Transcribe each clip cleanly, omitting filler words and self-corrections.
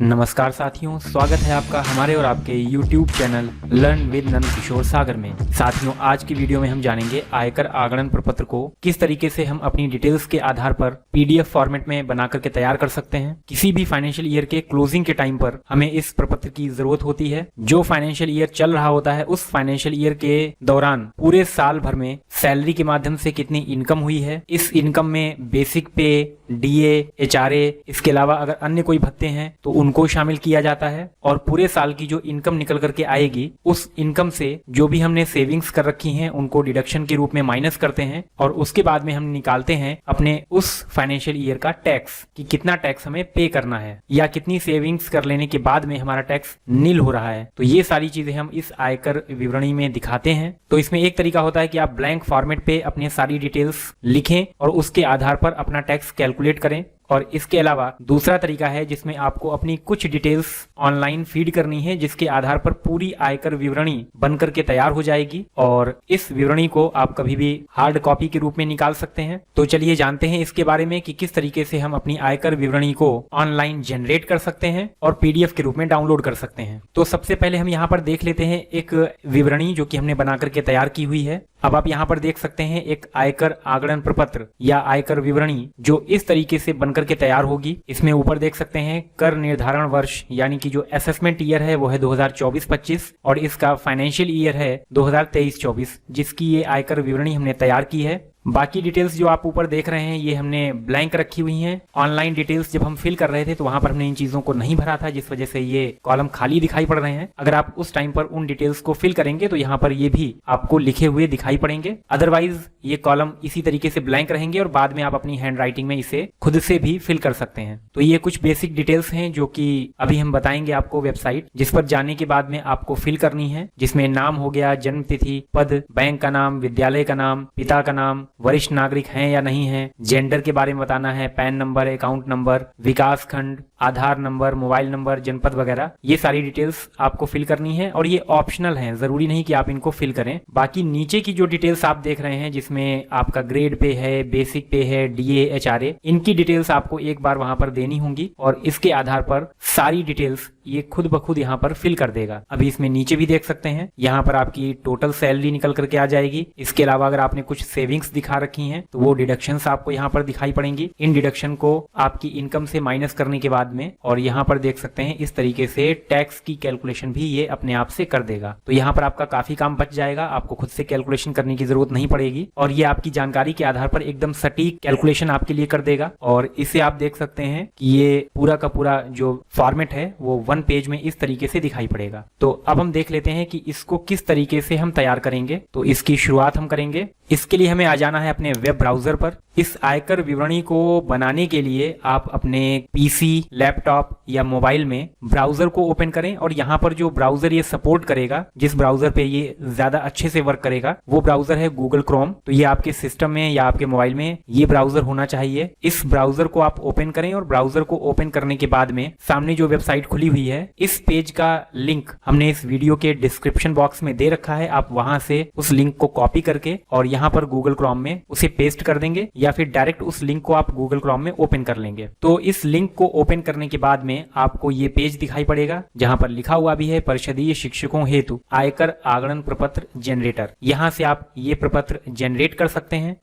नमस्कार साथियों, स्वागत है आपका हमारे और आपके YouTube channel learn with Nand Kishore सागर में। साथियों, आज की वीडियो में हम जानेंगे आयकर आगणन प्रपत्र को किस तरीके से हम अपनी डिटेल्स के आधार पर PDF फॉर्मेट में बना करके तैयार कर सकते हैं। किसी भी फाइनेंशियल ईयर के क्लोजिंग के टाइम पर हमें इस प्रपत्र की जरूरत होती है। जो फाइनेंशियल ईयर चल रहा होता है उस फाइनेंशियल ईयर के दौरान पूरे साल भर में सैलरी के माध्यम से कितनी इनकम हुई है, इस इनकम में बेसिक पे, DA, HRA, इसके अलावा अगर अन्य कोई भत्ते हैं तो उनको शामिल किया जाता है। और पूरे साल की जो इनकम निकल करके आएगी उस इनकम से जो भी हमने सेविंग्स कर रखी हैं उनको डिडक्शन के रूप में माइनस करते हैं और उसके बाद में हम निकालते हैं अपने उस फाइनेंशियल ईयर का टैक्स कि कितना टैक्स हमें पे करना है या कितनी सेविंग्स कर लेने के बाद में हमारा टैक्स नील हो रहा है। तो ये सारी चीजें हम इस आयकर विवरणी में दिखाते हैं। तो इसमें एक तरीका होता है कि आप ब्लैंक फॉर्मेट पे अपने सारी डिटेल्स लिखें और उसके आधार पर अपना टैक्स कैलकुलेट करें। और इसके अलावा दूसरा तरीका है जिसमें आपको अपनी कुछ डिटेल्स ऑनलाइन फीड करनी है, जिसके आधार पर पूरी आयकर विवरणी बनकर के तैयार हो जाएगी और इस विवरणी को आप कभी भी हार्ड कॉपी के रूप में निकाल सकते हैं। तो चलिए जानते हैं इसके बारे में कि किस तरीके से हम अपनी आयकर विवरणी को ऑनलाइन जनरेट कर सकते हैं और PDF के रूप में डाउनलोड कर सकते हैं। तो सबसे पहले हम यहाँ पर देख लेते हैं एक विवरणी जो कि हमने बना करके तैयार की हुई है। अब आप यहाँ पर देख सकते हैं एक आयकर आगणन प्रपत्र या आयकर विवरणी जो इस तरीके से बनकर के तैयार होगी। इसमें ऊपर देख सकते हैं कर निर्धारण वर्ष यानी कि जो असेसमेंट ईयर है वो है 2024-25 और इसका फाइनेंशियल ईयर है 2023-24, जिसकी ये आयकर विवरणी हमने तैयार की है। बाकी डिटेल्स जो आप ऊपर देख रहे हैं ये हमने ब्लैंक रखी हुई हैं। ऑनलाइन डिटेल्स जब हम फिल कर रहे थे तो वहां पर हमने इन चीजों को नहीं भरा था, जिस वजह से ये कॉलम खाली दिखाई पड़ रहे हैं। अगर आप उस टाइम पर उन डिटेल्स को फिल करेंगे तो यहाँ पर ये भी आपको लिखे हुए दिखाई पड़ेंगे। अदरवाइज ये कॉलम इसी तरीके से ब्लैंक रहेंगे और बाद में आप अपनी हैंड राइटिंग में इसे खुद से भी फिल कर सकते हैं। तो ये कुछ बेसिक डिटेल्स हैं जो कि अभी हम बताएंगे आपको वेबसाइट, जिस पर जाने के बाद में आपको फिल करनी है, जिसमें नाम हो गया, जन्म तिथि, पद, बैंक का नाम, विद्यालय का नाम, पिता का नाम, वरिष्ठ नागरिक हैं या नहीं हैं, जेंडर के बारे में बताना है, पैन नंबर, अकाउंट नंबर, विकास खंड, आधार नंबर, मोबाइल नंबर, जनपद वगैरह, ये सारी डिटेल्स आपको फिल करनी है और ये ऑप्शनल है, जरूरी नहीं कि आप इनको फिल करें। बाकी नीचे की जो डिटेल्स आप देख रहे हैं जिसमें आपका ग्रेड पे है, बेसिक पे है, DA, HRA, इनकी डिटेल्स आपको एक बार वहां पर देनी होंगी और इसके आधार पर सारी डिटेल्स ये खुद ब खुद यहाँ पर फिल कर देगा। अभी इसमें नीचे भी देख सकते हैं, यहाँ पर आपकी टोटल सैलरी निकल करके आ जाएगी। इसके अलावा अगर आपने कुछ सेविंग्स दिखा रखी हैं तो वो डिडक्शंस आपको यहाँ पर दिखाई पड़ेंगी। इन डिडक्शन को आपकी इनकम से माइनस करने के बाद में और यहाँ पर देख सकते हैं इस तरीके से टैक्स की कैलकुलेशन भी ये अपने आप से कर देगा। तो यहाँ पर आपका काफी काम बच जाएगा, आपको खुद से कैलकुलेशन करने की जरूरत नहीं पड़ेगी और ये आपकी जानकारी के आधार पर एकदम सटीक कैलकुलेशन आपके लिए कर देगा। और इसे आप देख सकते हैं कि ये पूरा का पूरा जो फॉर्मेट है वो 1 पेज में इस तरीके से दिखाई पड़ेगा। तो अब हम देख लेते हैं कि इसको किस तरीके से हम तैयार करेंगे। तो इसकी शुरुआत हम करेंगे। इसके लिए हमें आ जाना है अपने वेब ब्राउजर पर। इस आयकर विवरणी को बनाने के लिए आप अपने PC, लैपटॉप या मोबाइल में ब्राउजर को ओपन करें और यहाँ पर जो ब्राउजर ये सपोर्ट करेगा, जिस ब्राउजर पे ये ज्यादा अच्छे से वर्क करेगा, वो ब्राउजर है गूगल क्रोम। तो ये आपके सिस्टम में या आपके मोबाइल में ये ब्राउजर होना चाहिए। इस ब्राउजर को आप ओपन करें और ब्राउजर को ओपन करने के बाद में सामने जो वेबसाइट खुली हुई है, इस पेज का लिंक हमने इस वीडियो के डिस्क्रिप्शन बॉक्स में दे रखा है। आप वहां से उस लिंक को कॉपी करके और यहाँ पर गूगल क्रोम में उसे पेस्ट कर देंगे या फिर डायरेक्ट उस लिंक को आप गूगल क्रोम में ओपन कर लेंगे। तो इस लिंक को ओपन करने के बाद में आपको ये पेज दिखाई पड़ेगा जहां पर लिखा हुआ भी है परिषदीय शिक्षकों हेतु आयकर आगणन प्रपत्र जनरेटर। यहां से आप ये प्रपत्र जनरेट कर सकते हैं।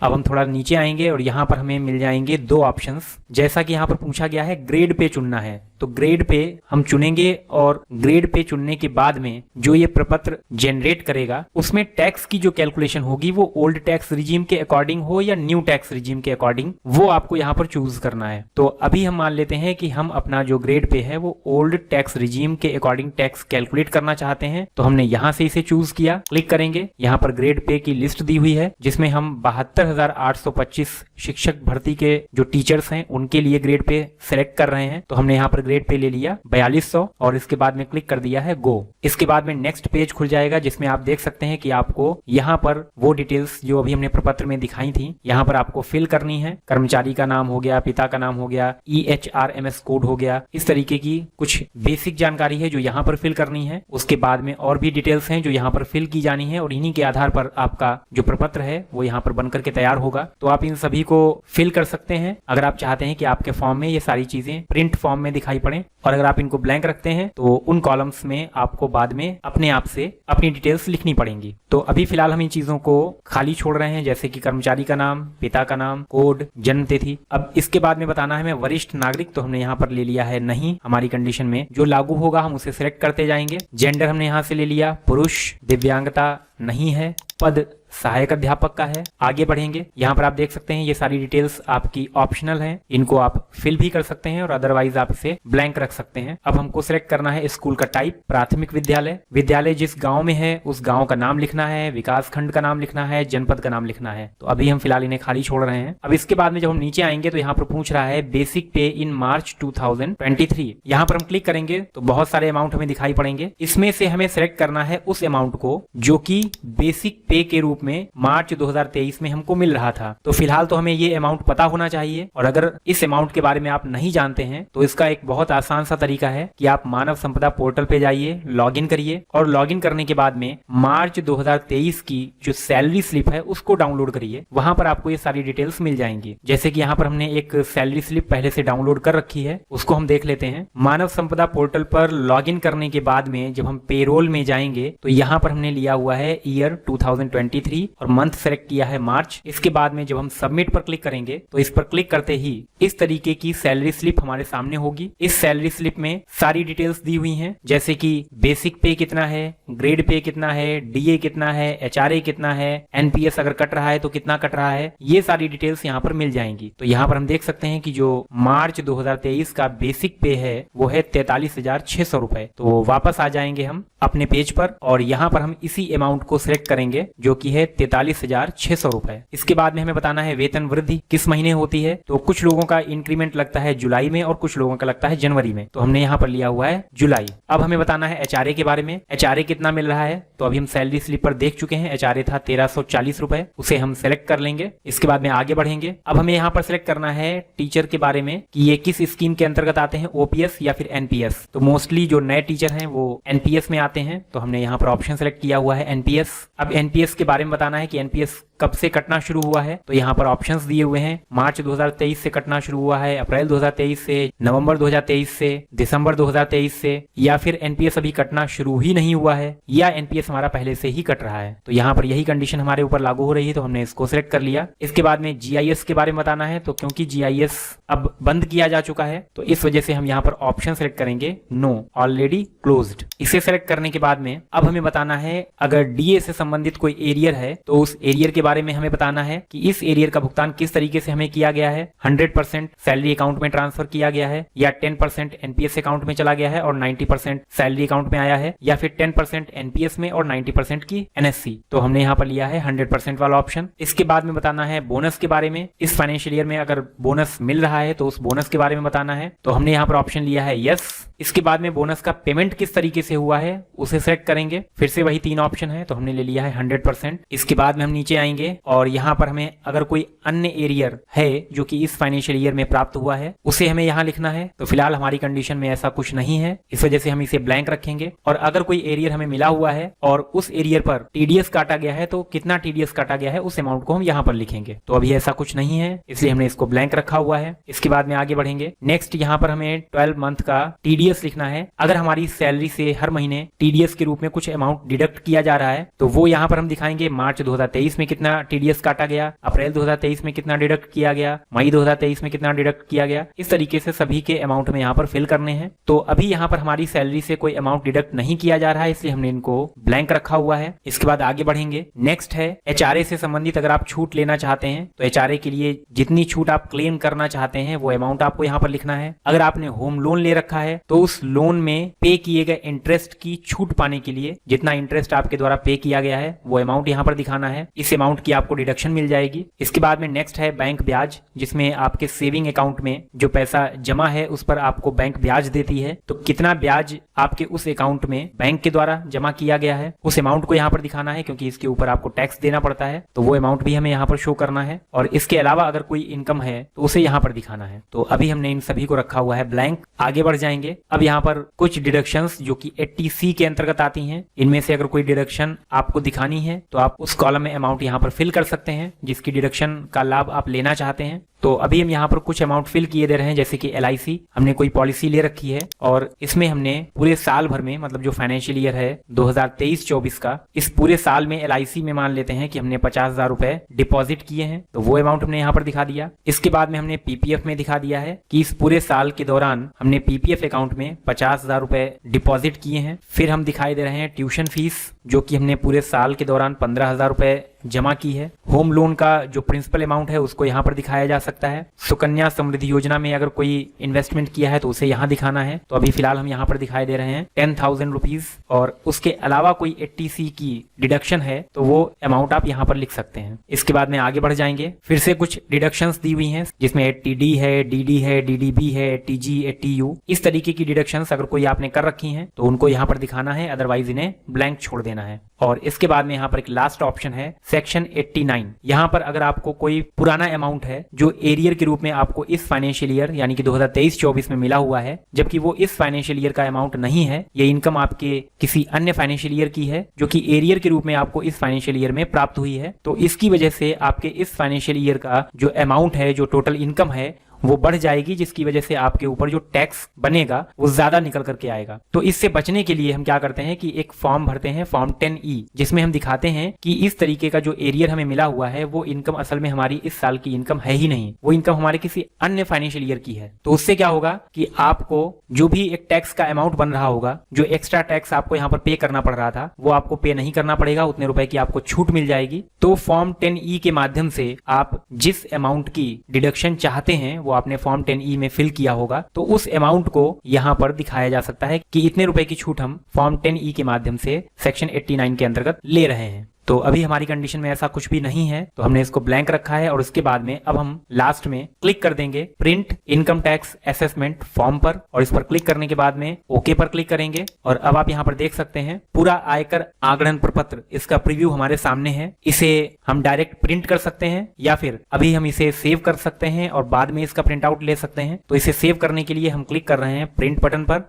अब हम थोड़ा नीचे आएंगे और यहाँ पर हमें मिल जाएंगे 2 ऑप्शंस। जैसा कि यहाँ पर पूछा गया है ग्रेड पे चुनना है, तो ग्रेड पे हम चुनेंगे और ग्रेड पे चुनने के बाद में जो ये प्रपत्र जनरेट करेगा उसमें टैक्स की जो कैलकुलेशन होगी वो ओल्ड टैक्स रिजीम के अकॉर्डिंग हो या न्यू टैक्स रिजीम के अकॉर्डिंग, वो आपको यहाँ पर चूज करना है। तो अभी हम मान लेते हैं कि हम अपना जो ग्रेड पे है वो ओल्ड टैक्स रिजीम के अकॉर्डिंग टैक्स कैलकुलेट करना चाहते हैं। तो हमने यहाँ से इसे चूज किया, क्लिक करेंगे। यहाँ पर ग्रेड पे की लिस्ट दी हुई है जिसमें हम 72,825 शिक्षक भर्ती के जो टीचर्स हैं उनके लिए ग्रेड पे सिलेक्ट कर रहे हैं। तो हमने यहाँ पर ग्रेड पे ले लिया 4200 और इसके बाद में क्लिक कर दिया है गो। इसके बाद में नेक्स्ट पेज खुल जाएगा जिसमें आप देख सकते हैं कि आपको यहाँ पर वो डिटेल्स जो अभी हमने प्रपत्र में दिखाई थी यहाँ पर आपको फिल करनी है। कर्मचारी का नाम हो गया, पिता का नाम हो गया, EHRMS कोड हो गया, इस तरीके की कुछ बेसिक जानकारी है जो यहाँ पर फिल करनी है। उसके बाद में और भी डिटेल्स हैं जो यहाँ पर फिल की जानी है और इन्हीं के आधार पर आपका जो प्रपत्र है वो यहाँ पर बनकर के तैयार होगा। तो आप इन सभी को फिल कर सकते हैं। अगर आप चाहते हैं कि आपके फॉर्म में ये सारी चीजें प्रिंट फॉर्म में दिखाई दिखाई पड़े, और अगर आप इनको ब्लैंक रखते हैं तो उन कॉलम्स में आपको बाद में अपने आप से अपनी डिटेल्स लिखनी पड़ेंगी। तो अभी फिलहाल हम इन चीजों को खाली छोड़ रहे हैं, जैसे कि कर्मचारी का नाम, पिता का नाम, कोड, जन्म तिथि। अब इसके बाद में बताना है हमें वरिष्ठ नागरिक, तो हमने यहाँ पर ले लिया है नहीं। हमारी कंडीशन में जो लागू होगा हम उसे सिलेक्ट करते जाएंगे। जेंडर हमने यहाँ से ले लिया पुरुष, दिव्यांगता नहीं है, पद सहायक अध्यापक का है। आगे बढ़ेंगे, यहाँ पर आप देख सकते हैं ये सारी डिटेल्स आपकी ऑप्शनल हैं, इनको आप फिल भी कर सकते हैं और अदरवाइज आप इसे ब्लैंक रख सकते हैं। अब हमको सिलेक्ट करना है स्कूल का टाइप, प्राथमिक विद्यालय, विद्यालय जिस गांव में है उस गांव का नाम लिखना है, विकास खंड का नाम लिखना है, जनपद का नाम लिखना है। तो अभी हम फिलहाल इन्हें खाली छोड़ रहे हैं। अब इसके बाद में जब हम नीचे आएंगे तो यहाँ पर पूछ रहा है बेसिक पे इन मार्च 2023। यहाँ पर हम क्लिक करेंगे तो बहुत सारे अमाउंट हमें दिखाई पड़ेंगे। इसमें से हमें सिलेक्ट करना है उस अमाउंट को जो कि बेसिक पे के रूप में मार्च 2023 में हमको मिल रहा था। तो फिलहाल तो हमें ये अमाउंट पता होना चाहिए, और अगर इस अमाउंट के बारे में आप नहीं जानते हैं तो इसका एक बहुत आसान सा तरीका है कि आप मानव संपदा पोर्टल पे जाइए, लॉगिन करिए, और लॉगिन करने के बाद में मार्च 2023 की जो सैलरी स्लिप है उसको डाउनलोड करिए। वहां पर आपको ये सारी डिटेल्स मिल जाएंगी। जैसे कि यहाँ पर हमने एक सैलरी स्लिप पहले से डाउनलोड कर रखी है, उसको हम देख लेते हैं। मानव संपदा पोर्टल पर लॉगिन करने के बाद में जब हम पेरोल में जाएंगे तो यहाँ पर हमने लिया हुआ है ईयर 2023 और मंथ सेलेक्ट किया है मार्च। इसके बाद में जब हम सबमिट पर क्लिक करेंगे तो इस पर क्लिक करते ही इस तरीके की सैलरी स्लिप हमारे सामने होगी। इस सैलरी स्लिप में सारी डिटेल्स दी हुई हैं, जैसे कि बेसिक पे कितना है, ग्रेड पे कितना है, डीए कितना है, एचआरए कितना है, एनपीएस अगर कट रहा है तो कितना कट रहा है, ये सारी डिटेल्स यहाँ पर मिल जाएंगी। तो यहाँ पर हम देख सकते हैं कि जो मार्च 2023 का बेसिक पे है वो है 43,600 रुपए। तो वापस आ जाएंगे हम अपने पेज पर और यहाँ पर हम इसी अमाउंट को सिलेक्ट करेंगे जो कि है 43,600 रुपए। इसके बाद में हमें बताना है वेतन वृद्धि किस महीने होती है। तो कुछ लोगों का इंक्रीमेंट लगता है जुलाई में और कुछ लोगों का लगता है जनवरी में, तो हमने यहाँ पर लिया हुआ है जुलाई। अब हमें बताना है एचआरए के बारे में, एचआरए कितना मिल रहा है। तो अभी हम सैलरी स्लिप पर देख चुके हैं, एचआरए था 1340 रुपए, उसे हम सेलेक्ट कर लेंगे। इसके बाद में आगे बढ़ेंगे। अब हमें यहाँ पर सिलेक्ट करना है टीचर के बारे में कि ये किस स्कीम के अंतर्गत आते हैं, ओपीएस या फिर एनपीएस। तो मोस्टली जो नए टीचर हैं वो एनपीएस में आते हैं, तो हमने यहाँ पर ऑप्शन सेलेक्ट किया हुआ है एनपीएस। अब एनपीएस के बारे में बताना है कि एनपीएस कब से कटना शुरू हुआ है। तो यहाँ पर ऑप्शंस दिए हुए हैं, मार्च 2023 से कटना शुरू हुआ है, अप्रैल 2023 से, नवंबर 2023 से, दिसंबर 2023 से, या फिर एनपीएस अभी कटना शुरू ही नहीं हुआ है, या एनपीएस हमारा पहले से ही कट रहा है। तो यहाँ पर यही कंडीशन हमारे ऊपर लागू हो रही है, तो हमने इसको सिलेक्ट कर लिया। इसके बाद में जीआईएस के बारे में बताना है, तो क्योंकि जीआईएस अब बंद किया जा चुका है तो इस वजह से हम यहाँ पर ऑप्शन सेलेक्ट करेंगे नो, ऑलरेडी क्लोज्ड। इसे सेलेक्ट करने के बाद में अब हमें बताना है अगर डीए से संबंधित कोई एरियर है तो उस एरियर के बारे में हमें बताना है कि इस एरियर का भुगतान किस तरीके से हमें किया गया है। 100% सैलरी अकाउंट में ट्रांसफर किया गया है, या 10% एनपीएस अकाउंट में चला गया है और 90% सैलरी अकाउंट में आया है, या फिर 10% एनपीएस में और 90% की एनएससी। तो हमने यहाँ पर लिया है 100% वाला ऑप्शन। इसके बाद में बताना है बोनस के बारे में, इस फाइनेंशियल ईयर में अगर बोनस मिल रहा है तो उस बोनस के बारे में बताना है, तो हमने यहाँ पर ऑप्शन लिया है यस। इसके बाद में बोनस का पेमेंट किस तरीके से हुआ है उसे सेलेक्ट करेंगे, फिर से वही 3 ऑप्शन है, तो हमने ले लिया है 100%। इसके बाद में हम नीचे आएंगे और यहाँ पर हमें अगर कोई अन्य एरियर है जो कि इस फाइनेंशियल ईयर में प्राप्त हुआ है उसे हमें यहाँ लिखना है। तो फिलहाल हमारी कंडीशन में ऐसा कुछ नहीं है, इस वजह से हम इसे ब्लैंक रखेंगे। और अगर कोई एरियर हमें मिला हुआ है और उस एरियर पर टीडीएस काटा गया है तो कितना टीडीएस काटा गया है उस अमाउंट को हम यहाँ पर लिखेंगे। तो अभी ऐसा कुछ नहीं है, इसलिए हमने इसको ब्लैंक रखा हुआ है। इसके बाद में आगे बढ़ेंगे। नेक्स्ट यहाँ पर हमें 12 मंथ का टीडीएस लिखना है। अगर हमारी सैलरी से हर महीने टीडीएस के रूप में कुछ अमाउंट डिडक्ट किया जा रहा है तो वो यहाँ पर हम दिखाएंगे मार्च 2023 में कितना टीडीएस काटा गया, अप्रैल 2023 में कितना डिडक्ट किया गया, मई 2023 में कितना डिडक्ट किया गया। इस तरीके से सभी के अमाउंट में यहाँ पर फिल करने हैं। तो अभी यहाँ पर हमारी सैलरी से कोई अमाउंट डिडक्ट नहीं किया जा रहा है, इसलिए हमने इनको ब्लैंक रखा हुआ है। इसके बाद आगे बढ़ेंगे। नेक्स्ट है एचआरए से संबंधित अगर आप छूट लेना चाहते हैं तो एचआरए के लिए जितनी छूट आप क्लेम करना चाहते हैं वो अमाउंट आपको यहाँ पर लिखना है। अगर आपने होम लोन ले रखा है तो उस लोन में पे किए गए इंटरेस्ट की छूट पाने के लिए जितना इंटरेस्ट आपके द्वारा पे किया गया है वो अमाउंट यहाँ पर दिखाना है। इस अमाउंट की आपको डिडक्शन मिल जाएगी। इसके बाद में नेक्स्ट है बैंक ब्याज, जिसमें आपके सेविंग अकाउंट में जो पैसा जमा है उस पर आपको बैंक ब्याज देती है। तो कितना ब्याज आपके उस अकाउंट में बैंक के द्वारा जमा किया गया है उस अमाउंट को यहाँ पर दिखाना है, क्योंकि इसके ऊपर आपको टैक्स देना पड़ता है, तो वो अमाउंट भी हमें यहाँ पर शो करना है। और इसके अलावा अगर कोई इनकम है तो उसे यहाँ पर दिखाना है। तो अभी हमने इन सभी को रखा हुआ है ब्लैंक। आगे बढ़ जाएंगे। अब यहाँ पर कुछ डिडक्शंस जो कि 80C के अंतर्गत आती हैं, इनमें से अगर कोई डिडक्शन आपको दिखानी है तो आप उस कॉलम में अमाउंट यहाँ पर फिल कर सकते हैं जिसकी डिडक्शन का लाभ आप लेना चाहते हैं। तो अभी हम यहाँ पर कुछ अमाउंट फिल किए दे रहे हैं, जैसे कि LIC हमने कोई पॉलिसी ले रखी है और इसमें हमने पूरे साल भर में, मतलब जो फाइनेंशियल ईयर है 2023-24 का, इस पूरे साल में LIC में मान लेते हैं कि हमने 50,000 रुपए डिपॉजिट किए हैं, तो वो अमाउंट हमने यहाँ पर दिखा दिया। इसके बाद में हमने PPF में दिखा दिया है कि इस पूरे साल के दौरान हमने PPF अकाउंट में 50,000 रुपए डिपॉजिट किए हैं। फिर हम दिखाई दे रहे हैं ट्यूशन फीस, जो कि हमने पूरे साल के दौरान 15,000 रुपए जमा की है। होम लोन का जो प्रिंसिपल अमाउंट है उसको यहाँ पर दिखाया जा सकता है। सुकन्या समृद्धि योजना में अगर कोई इन्वेस्टमेंट किया है तो उसे यहाँ दिखाना है, तो अभी फिलहाल हम यहाँ पर दिखाई दे रहे हैं 10,000 रुपीज। और उसके अलावा कोई 80C की डिडक्शन है तो वो अमाउंट आप यहाँ पर लिख सकते हैं। इसके बाद में आगे बढ़ जाएंगे, फिर से कुछ डिडक्शंस दी हुई हैं, जिसमें 80D है, DD है, DDB है, 80G, 80U, इस तरीके की डिडक्शंस अगर कोई आपने कर रखी हैं तो उनको यहाँ पर दिखाना है, अदरवाइज इन्हें ब्लैंक छोड़ देना है। और इसके बाद में यहाँ पर एक लास्ट ऑप्शन है सेक्शन 89। यहाँ पर अगर आपको कोई पुराना अमाउंट है जो एरियर के रूप में आपको इस फाइनेंशियल ईयर यानी कि 2023-24 में मिला हुआ है, जबकि वो इस फाइनेंशियल ईयर का अमाउंट नहीं है, ये इनकम आपके किसी अन्य फाइनेंशियल ईयर की है जो कि एरियर के रूप में आपको इस फाइनेंशियल ईयर में प्राप्त हुई है, तो इसकी वजह से आपके इस फाइनेंशियल ईयर का जो अमाउंट है, जो टोटल इनकम है, वो बढ़ जाएगी, जिसकी वजह से आपके ऊपर जो टैक्स बनेगा वो ज्यादा निकल करके आएगा। तो इससे बचने के लिए हम क्या करते हैं कि एक फॉर्म भरते हैं, फॉर्म 10E, जिसमें हम दिखाते हैं कि इस तरीके का जो एरियर हमें मिला हुआ है वो इनकम असल में हमारी इस साल की इनकम है ही नहीं, वो इनकम हमारे किसी अन्य फाइनेंशियल ईयर की है। तो उससे क्या होगा कि आपको जो भी एक टैक्स का अमाउंट बन रहा होगा, जो एक्स्ट्रा टैक्स आपको यहाँ पर पे करना पड़ रहा था, वो आपको पे नहीं करना पड़ेगा, उतने रुपए की आपको छूट मिल जाएगी। तो फॉर्म 10E के माध्यम से आप जिस अमाउंट की डिडक्शन चाहते हैं वो आपने फॉर्म 10E में फिल किया होगा, तो उस अमाउंट को यहाँ पर दिखाया जा सकता है कि इतने रुपए की छूट हम फॉर्म 10E के माध्यम से सेक्शन 89 के अंतर्गत ले रहे हैं। तो अभी हमारी कंडीशन में ऐसा कुछ भी नहीं है, तो हमने इसको ब्लैंक रखा है। और उसके बाद में अब हम लास्ट में क्लिक कर देंगे print income tax assessment form पर, और इस पर क्लिक करने के बाद में ओके पर क्लिक करेंगे। और अब आप यहाँ पर देख सकते हैं पूरा आयकर आगणन प्रपत्र, इसका प्रीव्यू हमारे सामने है। इसे हम डायरेक्ट प्रिंट कर सकते हैं या फिर अभी हम इसे सेव कर सकते हैं और बाद में इसका प्रिंट आउट ले सकते हैं। तो इसे सेव करने के लिए हम क्लिक कर रहे हैं प्रिंट बटन पर।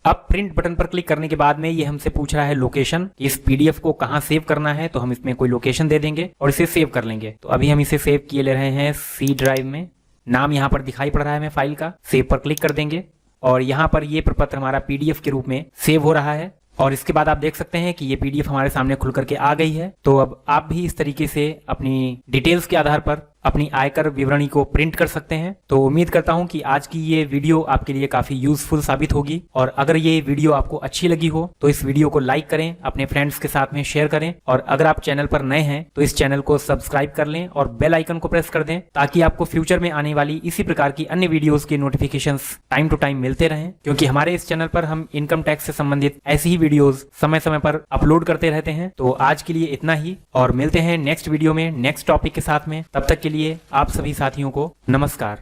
अब प्रिंट बटन पर क्लिक करने के बाद में ये हमसे पूछ रहा है लोकेशन, इस PDF को कहाँ सेव करना है, तो हम इसमें कोई लोकेशन दे देंगे और इसे सेव कर लेंगे। तो अभी हम इसे सेव किए ले रहे हैं C ड्राइव में। नाम यहाँ पर दिखाई पड़ रहा है हमें फाइल का, सेव पर क्लिक कर देंगे और यहाँ पर ये प्रपत्र हमारा PDF के रूप में सेव हो रहा है। और इसके बाद आप देख सकते हैं कि ये PDF हमारे सामने खुल करके आ गई है। तो अब आप भी इस तरीके से अपनी डिटेल्स के आधार पर अपनी आयकर विवरणी को प्रिंट कर सकते हैं। तो उम्मीद करता हूं कि आज की ये वीडियो आपके लिए काफी यूजफुल साबित होगी। और अगर ये वीडियो आपको अच्छी लगी हो तो इस वीडियो को लाइक करें, अपने फ्रेंड्स के साथ में शेयर करें, और अगर आप चैनल पर नए हैं तो इस चैनल को सब्सक्राइब कर लें और बेल आइकन को प्रेस कर दें, ताकि आपको फ्यूचर में आने वाली इसी प्रकार की अन्य वीडियोस के नोटिफिकेशंस टाइम टू टाइम मिलते रहें। क्योंकि हमारे इस चैनल पर हम इनकम टैक्स से संबंधित ऐसी ही वीडियोस समय समय पर अपलोड करते रहते हैं। तो आज के लिए इतना ही, और मिलते हैं नेक्स्ट वीडियो में नेक्स्ट टॉपिक के साथ में। तब तक के लिए आप सभी साथियों को नमस्कार।